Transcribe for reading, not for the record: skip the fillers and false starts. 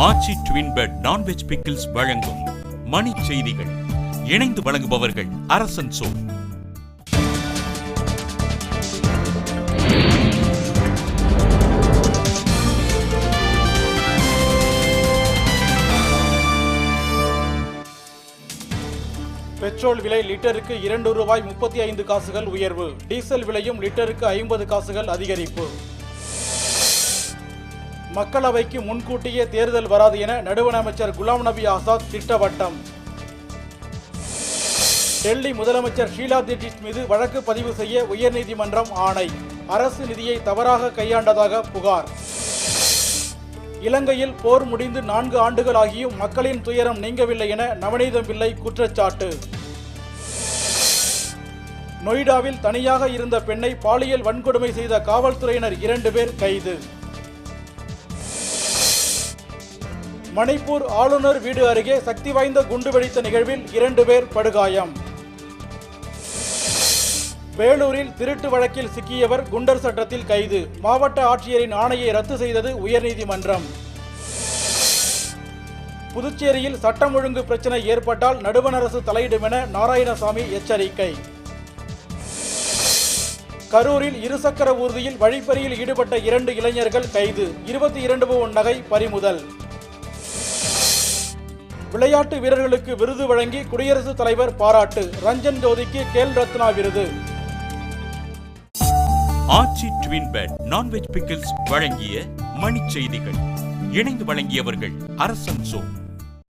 ஆச்சி twin bed non veg pickles வழங்கும் மணி செய்திகள். இணைந்து வழங்குபவர்கள் அரசன் சோ. பெட்ரோல் விலை லிட்டருக்கு ₹2.35 உயர்வு. டீசல் விலையும் லிட்டருக்கு 50 காசுகள் அதிகரிப்பு. மக்களவைக்கு முன்கூட்டியே தேர்தல் வராது என நடுவண் அமைச்சர் குலாம் நபி ஆசாத் திட்டவட்டம். டெல்லி முதலமைச்சர் ஷீலா தீட்சித் மீது வழக்கு பதிவு செய்ய உயர்நீதிமன்றம் ஆணை. அரசு நிதியை தவறாக கையாண்டதாக புகார். இலங்கையில் போர் முடிந்து 4 ஆண்டுகள் ஆகியும் மக்களின் துயரம் நீங்கவில்லை என நவநீதம் பிள்ளை குற்றச்சாட்டு. நொய்டாவில் தனியாக இருந்த பெண்ணை பாலியல் வன்கொடுமை செய்த காவல்துறையினர் 2 பேர் கைது. மணிப்பூர் ஆளுநர் வீடு அருகே சக்தி வாய்ந்த குண்டு வெடித்த நிகழ்வில் 2 பேர் படுகாயம். வேலூரில் திருட்டு வழக்கில் சிக்கியவர் குண்டர் சட்டத்தில் கைது. மாவட்ட ஆட்சியரின் ஆணையை ரத்து செய்தது உயர்நீதிமன்றம். புதுச்சேரியில் சட்டம் ஒழுங்கு பிரச்சனை ஏற்பட்டால் நடுவண் அரசு தலையிடும் என நாராயணசாமி எச்சரிக்கை. கரூரில் இருசக்கர ஊர்தியில் வழிப்பறியில் ஈடுபட்ட 2 இளைஞர்கள் கைது. 22 பவுன் நகை பறிமுதல். விளையாட்டு வீரர்களுக்கு விருது வழங்கி குடியரசுத் தலைவர் பாராட்டு. ரஞ்சன் ஜோதிக்கு கேல் ரத்னா விருது. ஆச்சி ட்வின் பெட் நான்வெஜ் பிக்கிள்ஸ் வழங்கிய மணி செய்திகள். இணைந்து வழங்கியவர்கள் அரசன் சோ.